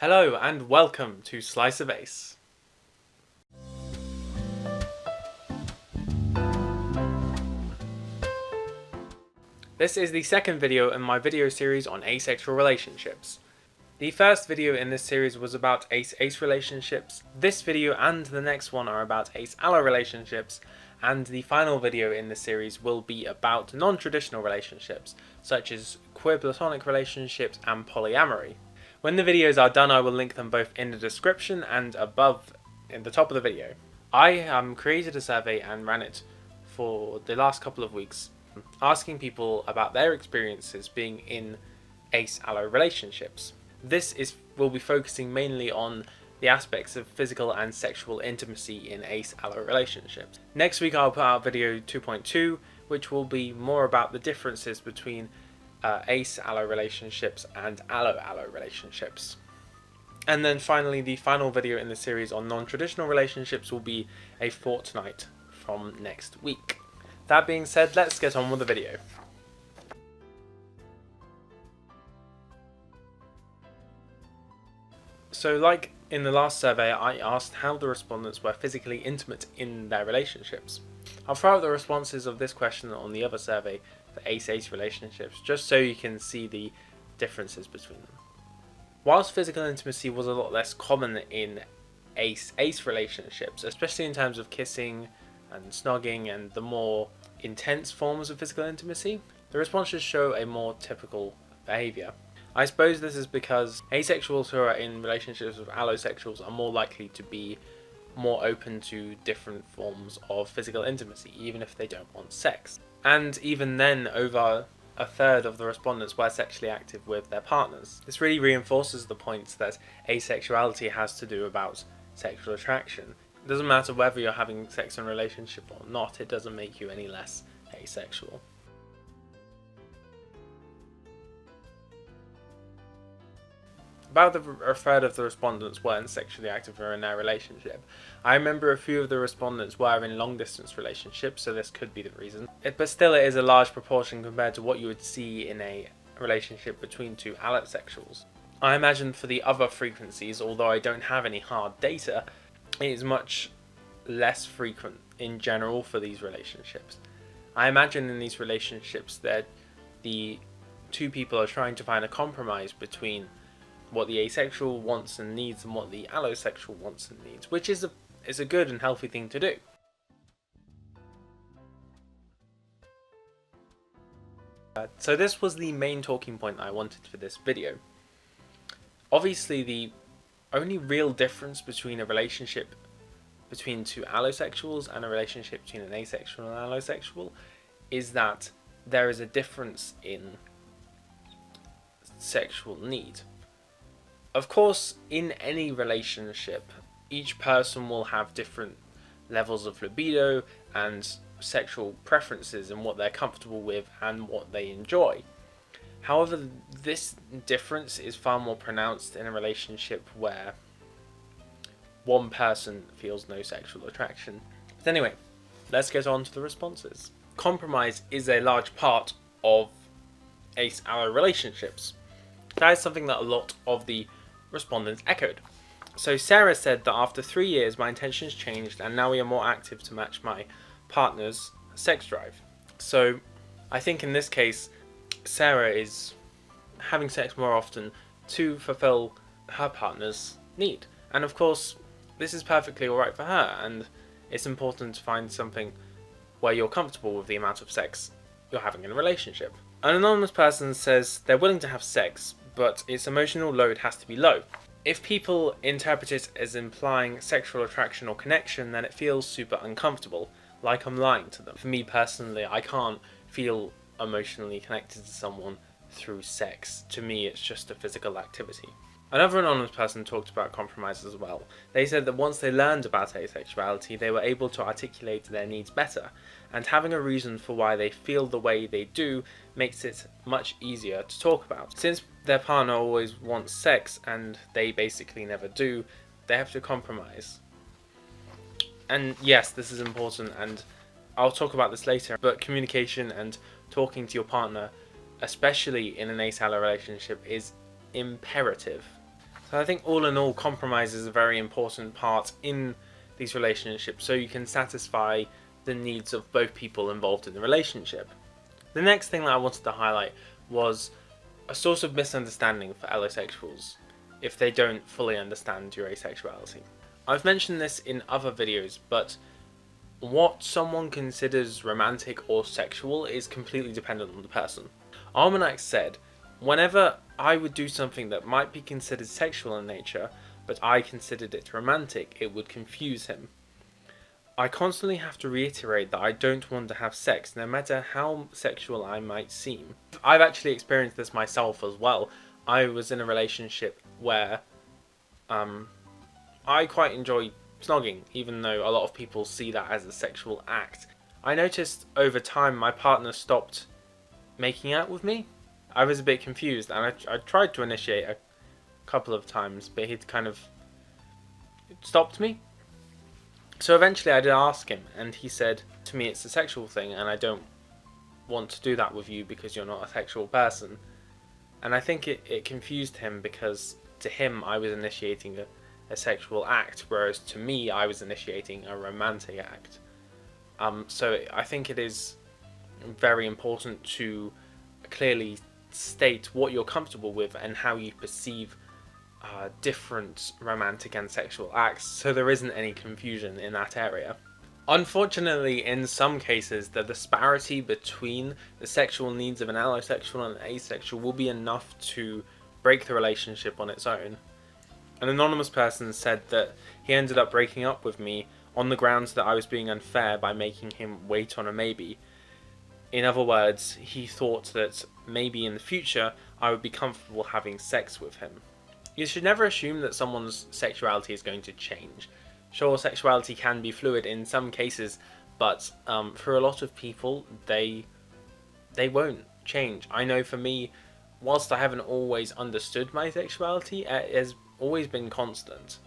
Hello and welcome to Slice of Ace. This is the second video in my video series on asexual relationships. The first video in this series was about ace-ace relationships. This video and the next one are about Ace-Allo relationships, and the final video in this series will be about non-traditional relationships, such as queer platonic relationships and polyamory. When the videos are done, I will link them both in the description and above in the top of the video. I created a survey and ran it for the last couple of weeks, asking people about their experiences being in Ace-Allo relationships. This will be focusing mainly on the aspects of physical and sexual intimacy in Ace-Allo relationships. Next week I'll put out video 2.2, which will be more about the differences between Ace-Allo relationships and Allo-Allo relationships. And then finally, the final video in the series on non-traditional relationships will be a fortnight from next week. That being said, let's get on with the video. So like in the last survey, I asked how the respondents were physically intimate in their relationships. I'll throw out the responses of this question on the other survey for ace-ace relationships, just so you can see the differences between them. Whilst physical intimacy was a lot less common in ace-ace relationships, especially in terms of kissing and snogging and the more intense forms of physical intimacy, the responses show a more typical behaviour. I suppose this is because asexuals who are in relationships with allosexuals are more likely to be more open to different forms of physical intimacy, even if they don't want sex. And even then, over a third of the respondents were sexually active with their partners. This really reinforces the point that asexuality has to do about sexual attraction. It doesn't matter whether you're having sex in a relationship or not, it doesn't make you any less asexual. About a third of the respondents weren't sexually active in their relationship. I remember a few of the respondents were in long distance relationships, so this could be the reason. But still, it is a large proportion compared to what you would see in a relationship between two allosexuals. I imagine for the other frequencies, although I don't have any hard data, it is much less frequent in general for these relationships. I imagine in these relationships that the two people are trying to find a compromise between what the asexual wants and needs and what the allosexual wants and needs, which is a good and healthy thing to do. So this was the main talking point I wanted for this video. Obviously, the only real difference between a relationship between two allosexuals and a relationship between an asexual and an allosexual is that there is a difference in sexual need. Of course, in any relationship, each person will have different levels of libido and sexual preferences and what they're comfortable with and what they enjoy. However, this difference is far more pronounced in a relationship where one person feels no sexual attraction. But anyway, let's get on to the responses. Compromise is a large part of Ace-Allo relationships. That is something that a lot of the respondents echoed. So Sarah said that after 3 years my intentions changed and now we are more active to match my partner's sex drive. So I think in this case Sarah is having sex more often to fulfill her partner's need. And of course this is perfectly alright for her, and it's important to find something where you're comfortable with the amount of sex you're having in a relationship. An anonymous person says they're willing to have sex, but its emotional load has to be low. If people interpret it as implying sexual attraction or connection, then it feels super uncomfortable, like I'm lying to them. For me personally, I can't feel emotionally connected to someone through sex. To me, it's just a physical activity. Another anonymous person talked about compromise as well. They said that once they learned about asexuality, they were able to articulate their needs better, and having a reason for why they feel the way they do makes it much easier to talk about. Since their partner always wants sex and they basically never do, they have to compromise. And yes, this is important, and I'll talk about this later, but communication and talking to your partner, especially in an Ace-Allo relationship, is imperative. So I think all in all, compromise is a very important part in these relationships, so you can satisfy the needs of both people involved in the relationship. The next thing that I wanted to highlight was a source of misunderstanding for allosexuals if they don't fully understand your asexuality. I've mentioned this in other videos, but what someone considers romantic or sexual is completely dependent on the person. Almanac said, whenever I would do something that might be considered sexual in nature, but I considered it romantic, it would confuse him. I constantly have to reiterate that I don't want to have sex, no matter how sexual I might seem. I've actually experienced this myself as well. I was in a relationship where I quite enjoy snogging, even though a lot of people see that as a sexual act. I noticed over time my partner stopped making out with me. I was a bit confused, and I tried to initiate a couple of times, but he'd kind of stopped me. So eventually I did ask him, and he said to me it's a sexual thing and I don't want to do that with you because you're not a sexual person. And I think it confused him, because to him I was initiating a sexual act, whereas to me I was initiating a romantic act. So I think it is very important to clearly state what you're comfortable with and how you perceive different romantic and sexual acts, so there isn't any confusion in that area. Unfortunately, in some cases, the disparity between the sexual needs of an allosexual and an asexual will be enough to break the relationship on its own. An anonymous person said that he ended up breaking up with me on the grounds that I was being unfair by making him wait on a maybe. In other words, he thought that maybe in the future I would be comfortable having sex with him. You should never assume that someone's sexuality is going to change. Sure, sexuality can be fluid in some cases, but for a lot of people, they won't change. I know for me, whilst I haven't always understood my sexuality, it has always been constant.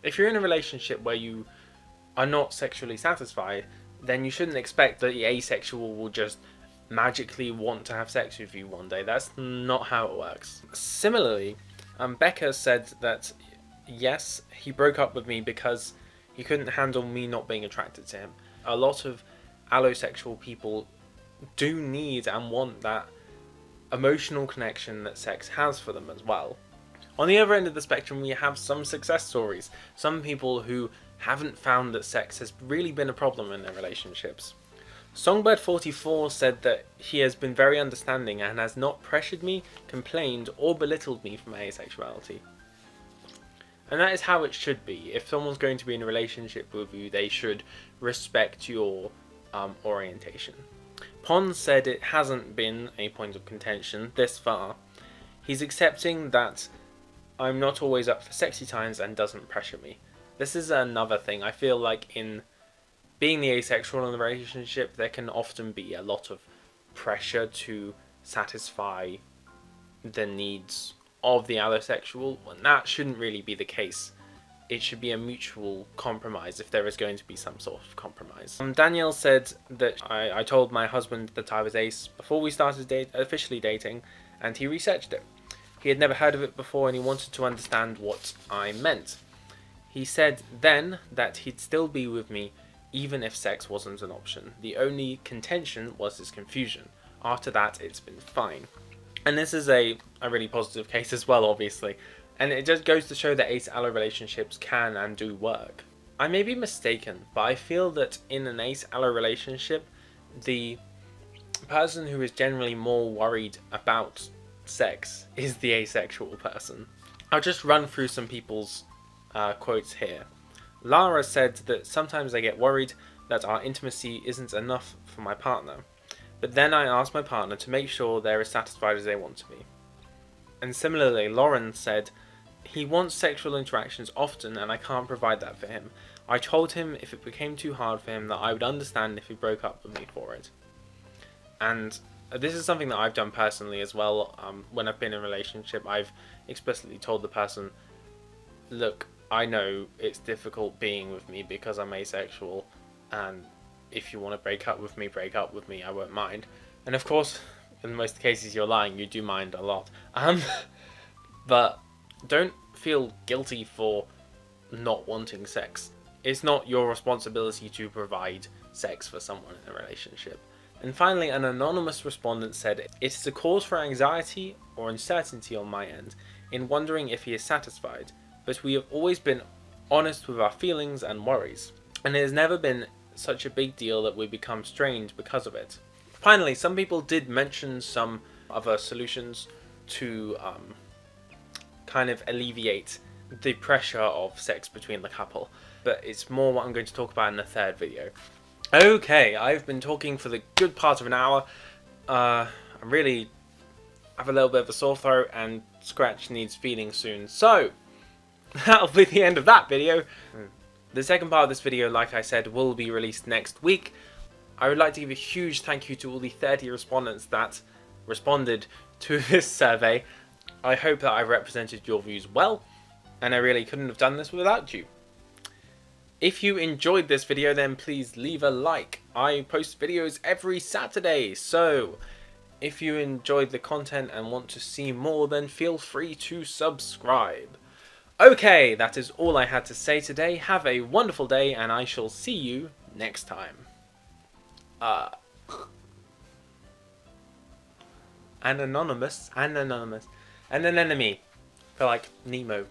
If you're in a relationship where you are not sexually satisfied, then you shouldn't expect that the asexual will just magically want to have sex with you one day. That's not how it works. Similarly, Becca said that yes, he broke up with me because he couldn't handle me not being attracted to him. A lot of allosexual people do need and want that emotional connection that sex has for them as well. On the other end of the spectrum, we have some success stories. Some people who haven't found that sex has really been a problem in their relationships. Songbird44 said that he has been very understanding and has not pressured me, complained, or belittled me for my asexuality. And that is how it should be. If someone's going to be in a relationship with you, they should respect your orientation. Pons said it hasn't been a point of contention this far. He's accepting that I'm not always up for sexy times and doesn't pressure me. This is another thing. I feel like in being the asexual in the relationship, there can often be a lot of pressure to satisfy the needs of the allosexual, and that shouldn't really be the case. It should be a mutual compromise if there is going to be some sort of compromise. Danielle said that I told my husband that I was ace before we started officially dating, and he researched it. He had never heard of it before and he wanted to understand what I meant. He said then that he'd still be with me even if sex wasn't an option. The only contention was his confusion. After that, it's been fine. And this is a really positive case as well, obviously. And it just goes to show that Ace-Allo relationships can and do work. I may be mistaken, but I feel that in an Ace-Allo relationship, the person who is generally more worried about sex is the asexual person. I'll just run through some people's quotes here. Lara said that sometimes I get worried that our intimacy isn't enough for my partner, but then I ask my partner to make sure they're as satisfied as they want to be. And similarly, Lauren said, he wants sexual interactions often and I can't provide that for him. I told him if it became too hard for him that I would understand if he broke up with me for it. And this is something that I've done personally as well. When I've been in a relationship, I've explicitly told the person, look, I know it's difficult being with me because I'm asexual, and if you want to break up with me, I won't mind. And of course, in most cases you're lying, you do mind a lot. But don't feel guilty for not wanting sex. It's not your responsibility to provide sex for someone in a relationship. And finally, an anonymous respondent said, "It is a cause for anxiety or uncertainty on my end in wondering if he is satisfied, but we have always been honest with our feelings and worries, and it has never been such a big deal that we become strained because of it." Finally, some people did mention some other solutions to kind of alleviate the pressure of sex between the couple, but it's more what I'm going to talk about in the third video. Okay, I've been talking for the good part of an hour. I really have a little bit of a sore throat, and Scratch needs feeding soon, so that'll be the end of that video. The second part of this video, like I said, will be released next week. I would like to give a huge thank you to all the 30 respondents that responded to this survey. I hope that I represented your views well, and I really couldn't have done this without you. If you enjoyed this video, then please leave a like. I post videos every Saturday, so if you enjoyed the content and want to see more, then feel free to subscribe. Okay, that is all I had to say today. Have a wonderful day, and I shall see you next time. An anonymous, an enemy. I feel like Nemo.